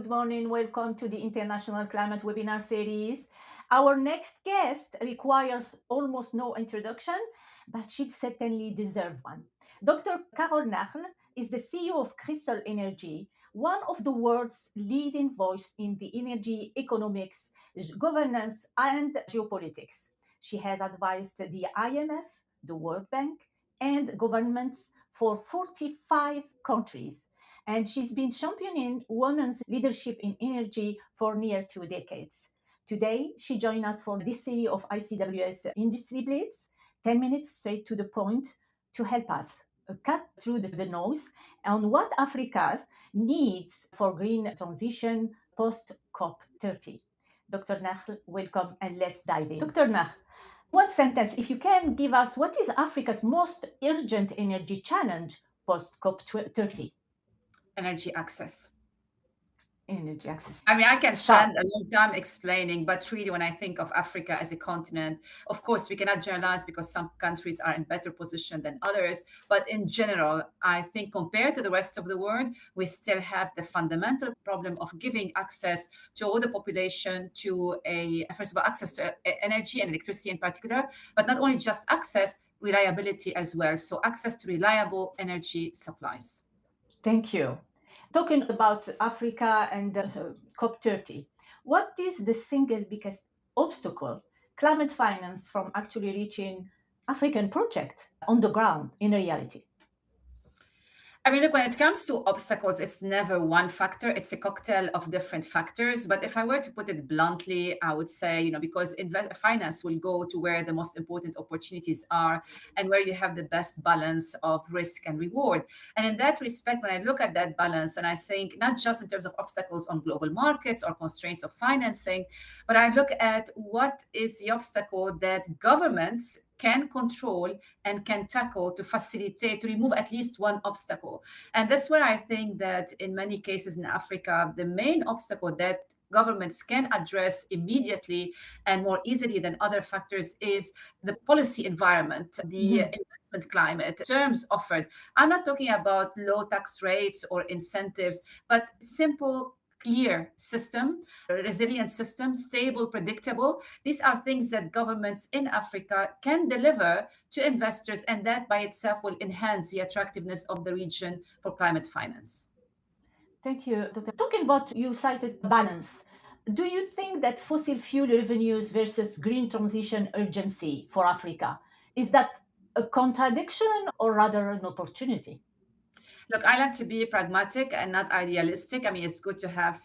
morning. Welcome to the International Climate Webinar Series. Our next guest requires almost no introduction, but she'd certainly deserve one. Dr. Carole Nakhle is the CEO of Crystol Energy, one of the world's leading voice in the energy economics, governance, and geopolitics. She has advised the IMF, the World Bank, and governments for 45 countries, and she's been championing women's leadership in energy for near 2 decades. Today, she joins us for this series of ICWS Industry Blitz, 10 minutes straight to the point to help us cut through the noise on what Africa needs for green transition post COP30. Dr. Nakhle, welcome, and let's dive in. Dr. Nakhle, one sentence, if you can give us what is Africa's most urgent energy challenge post COP30? Energy access. Energy access. I mean, I can spend a long time explaining, but really, when I think of Africa as a continent, of course, we cannot generalize because some countries are in better position than others. But in general, I think compared to the rest of the world, we still have the fundamental problem of giving access to all the population to first of all, access to energy and electricity in particular, but not only just access, reliability as well. So access to reliable energy supplies. Thank you. Talking about Africa and COP30, what is the single biggest obstacle climate finance from actually reaching African projects on the ground in reality? I mean, look, when it comes to obstacles, it's never one factor. It's a cocktail of different factors. But if I were to put it bluntly, I would say, because finance will go to where the most important opportunities are and where you have the best balance of risk and reward. And in that respect, when I look at that balance, and I think not just in terms of obstacles on global markets or constraints of financing, but I look at what is the obstacle that governments can control and can tackle to facilitate, to remove at least one obstacle. And that's where I think that in many cases in Africa, the main obstacle that governments can address immediately and more easily than other factors is the policy environment, the investment climate, terms offered. I'm not talking about low tax rates or incentives, but simple clear system, a resilient system, stable, predictable. These are things that governments in Africa can deliver to investors, and that by itself will enhance the attractiveness of the region for climate finance. Thank you, Dr. Talking about, you cited balance. Do you think that fossil fuel revenues versus green transition urgency for Africa, is that a contradiction or rather an opportunity? Look, I like to be pragmatic and not idealistic. I mean, it's good to have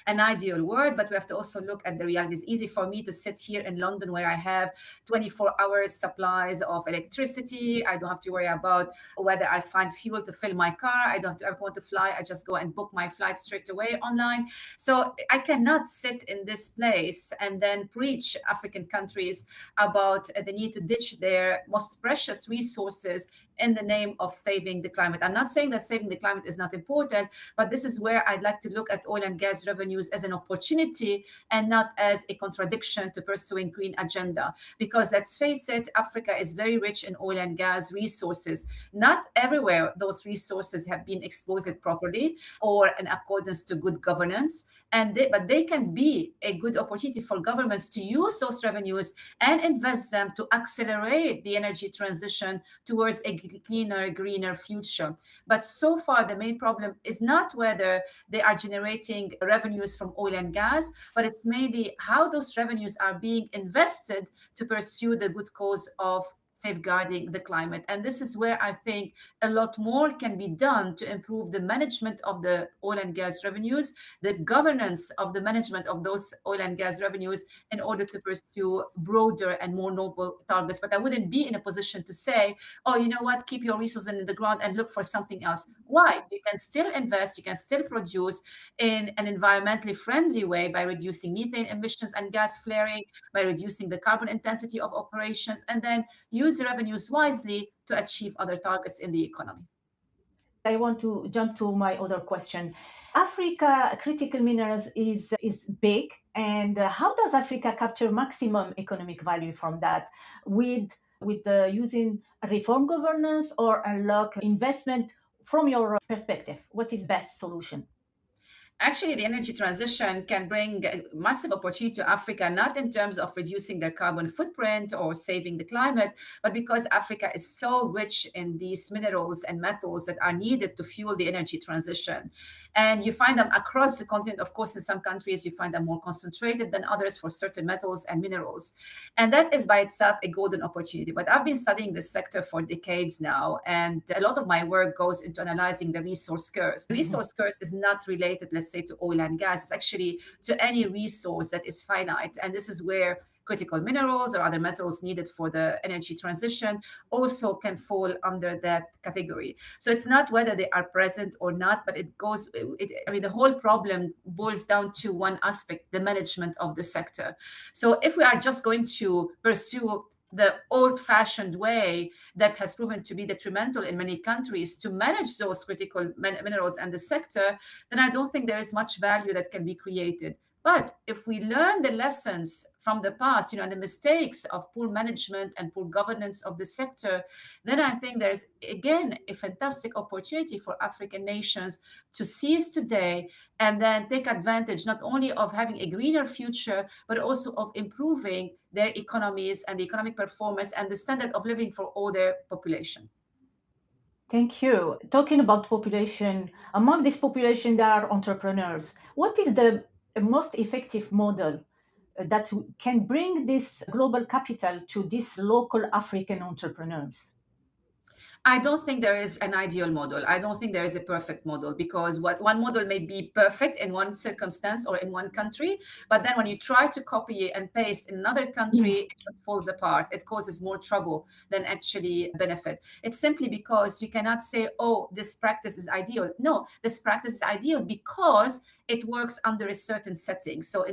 an ideal word, but we have to also look at the reality. It's easy for me to sit here in London where I have 24 hours supplies of electricity. I don't have to worry about whether I find fuel to fill my car. I don't have to ever want to fly. I just go and book my flight straight away online. So I cannot sit in this place and then preach African countries about the need to ditch their most precious resources in the name of saving the climate. I'm not saying that saving the climate is not important, but this is where I'd like to look at oil and gas revenues as an opportunity and not as a contradiction to pursuing green agenda. Because let's face it, Africa is very rich in oil and gas resources. Not everywhere those resources have been exploited properly or in accordance to good governance. But they can be a good opportunity for governments to use those revenues and invest them to accelerate the energy transition towards a cleaner, greener future. But so far, the main problem is not whether they are generating revenues from oil and gas, but it's maybe how those revenues are being invested to pursue the good cause of safeguarding the climate. And this is where I think a lot more can be done to improve the management of the oil and gas revenues, the governance of the management of those oil and gas revenues in order to pursue broader and more noble targets. But I wouldn't be in a position to say, oh, you know what, keep your resources in the ground and look for something else. Why? You can still invest, you can still produce in an environmentally friendly way by reducing methane emissions and gas flaring, by reducing the carbon intensity of operations, and then use the revenues wisely to achieve other targets in the economy. I want to jump to my other question. Africa critical minerals is big, and how does Africa capture maximum economic value from that with using reform governance or unlock investment? From your perspective, what is best solution? Actually, the energy transition can bring a massive opportunity to Africa, not in terms of reducing their carbon footprint or saving the climate, but because Africa is so rich in these minerals and metals that are needed to fuel the energy transition. And you find them across the continent. Of course, in some countries, you find them more concentrated than others for certain metals and minerals. And that is by itself a golden opportunity. But I've been studying this sector for decades now, and a lot of my work goes into analyzing the resource curse. Resource curse is not related, let's say, to oil and gas. It's actually to any resource that is finite. And this is where critical minerals or other metals needed for the energy transition also can fall under that category. So it's not whether they are present or not, but I mean, the whole problem boils down to one aspect, the management of the sector. So if we are just going to pursue the old-fashioned way that has proven to be detrimental in many countries to manage those critical minerals and the sector, then I don't think there is much value that can be created. But if we learn the lessons from the past, and the mistakes of poor management and poor governance of the sector, then I think there's, again, a fantastic opportunity for African nations to seize today and then take advantage not only of having a greener future, but also of improving their economies and the economic performance and the standard of living for all their population. Thank you. Talking about population, among this population, there are entrepreneurs. What is the most effective model that can bring this global capital to these local African entrepreneurs? I don't think there is an ideal model. I don't think there is a perfect model, because what one model may be perfect in one circumstance or in one country, but then when you try to copy and paste in another country, it falls apart. It causes more trouble than actually benefit. It's simply because you cannot say, oh, this practice is ideal. No, this practice is ideal because it works under a certain setting. So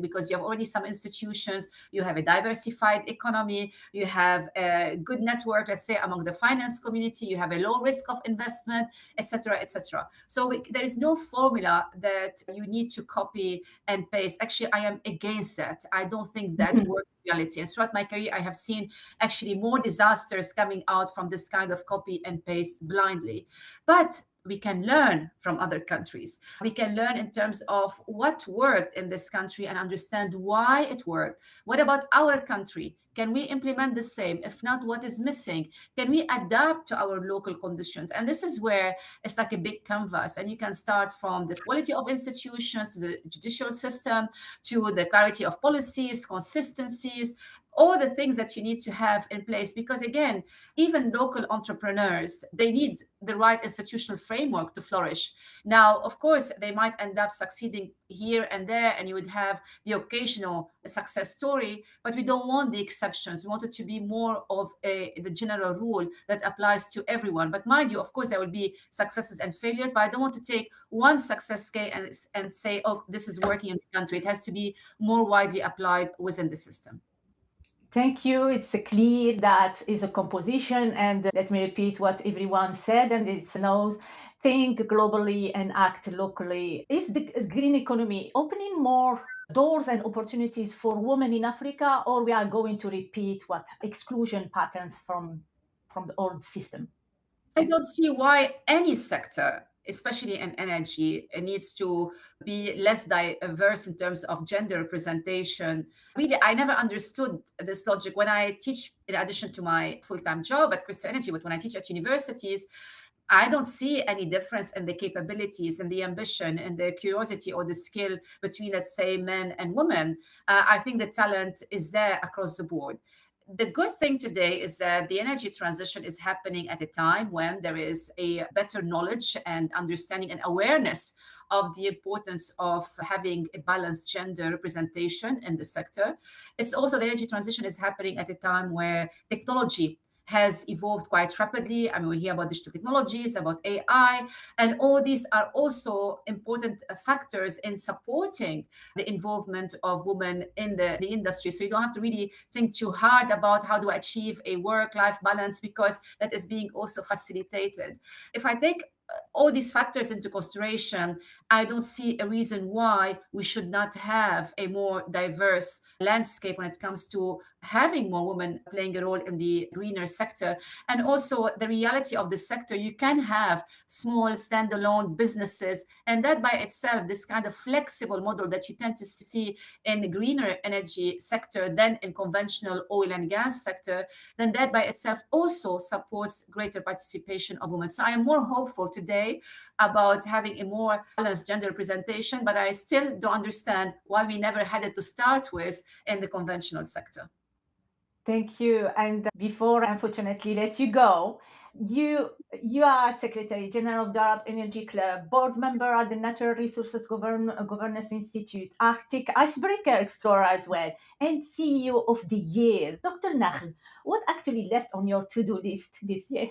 because you have already some institutions, you have a diversified economy, you have a good network, let's say, among the finance community, you have a low risk of investment, etc., etc. So there is no formula that you need to copy and paste. Actually, I am against that. I don't think that works in reality. And throughout my career, I have seen actually more disasters coming out from this kind of copy and paste blindly. But we can learn from other countries. We can learn in terms of what worked in this country and understand why it worked. What about our country? Can we implement the same? If not, what is missing? Can we adapt to our local conditions? And this is where it's like a big canvas. And you can start from the quality of institutions to the judicial system, to the clarity of policies, consistencies, all the things that you need to have in place. Because again, even local entrepreneurs, they need the right institutional framework to flourish. Now, of course, they might end up succeeding here and there, and you would have the occasional success story, but we don't want the exceptions. We want it to be more of the general rule that applies to everyone. But mind you, of course, there will be successes and failures, but I don't want to take one success case and say, oh, this is working in the country. It has to be more widely applied within the system. Thank you. It's clear that is a composition, and let me repeat what everyone said, and it's knows think globally and act locally. Is the green economy opening more doors and opportunities for women in Africa, or we are going to repeat what exclusion patterns from the old system? I don't see why any sector, especially in energy, needs to be less diverse in terms of gender representation. Really, I never understood this logic when I teach, in addition to my full-time job at Crystol Energy, but when I teach at universities, I don't see any difference in the capabilities and the ambition and the curiosity or the skill between, let's say, men and women. I think the talent is there across the board. The good thing today is that the energy transition is happening at a time when there is a better knowledge and understanding and awareness of the importance of having a balanced gender representation in the sector. It's also, the energy transition is happening at a time where technology has evolved quite rapidly. I mean, we hear about digital technologies, about AI, and all these are also important factors in supporting the involvement of women in the industry. So you don't have to really think too hard about how to achieve a work-life balance, because that is being also facilitated. If I take all these factors into consideration, I don't see a reason why we should not have a more diverse landscape when it comes to having more women playing a role in the greener sector. And also the reality of the sector, you can have small standalone businesses, and that by itself, this kind of flexible model that you tend to see in the greener energy sector than in conventional oil and gas sector, then that by itself also supports greater participation of women. So I am more hopeful today about having a more balanced gender representation, but I still don't understand why we never had it to start with in the conventional sector. Thank you. And before I unfortunately let you go, you are Secretary General of the Arab Energy Club, board member at the Natural Resources Governance Institute, Arctic Icebreaker Explorer as well, and CEO of the Year. Dr. Nakhle, what actually left on your to-do list this year?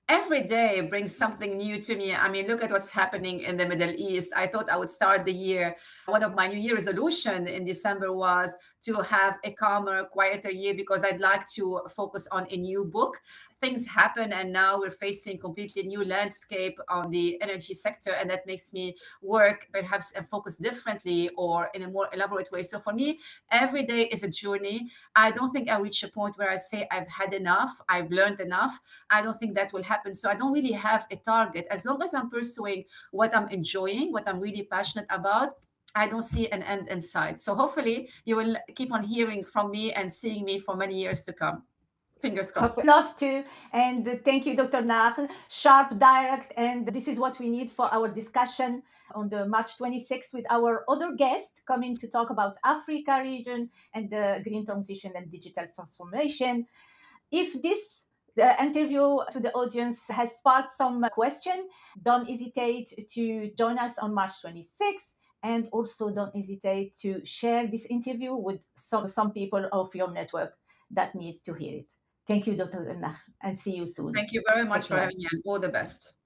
Every day brings something new to me. I mean, look at what's happening in the Middle East. I thought I would start the year. One of my New Year resolution in December was to have a calmer, quieter year because I'd like to focus on a new book. Things happen, and now we're facing completely new landscape on the energy sector, and that makes me work perhaps and focus differently or in a more elaborate way. So for me, every day is a journey. I don't think I'll reach a point where I say I've had enough, I've learned enough. I don't think that will happen. So I don't really have a target. As long as I'm pursuing what I'm enjoying, what I'm really passionate about, I don't see an end in sight. So hopefully you will keep on hearing from me and seeing me for many years to come. Fingers crossed. Love to. And thank you, Dr. Nakhle. Sharp, direct, and this is what we need for our discussion on the March 26th with our other guest coming to talk about Africa region and the green transition and digital transformation. If this the interview to the audience has sparked some question, don't hesitate to join us on March 26th. And also don't hesitate to share this interview with some people of your network that needs to hear it. Thank you, Dr. Nakhle, and see you soon. Thank you very much Take for care. having me, and all the best.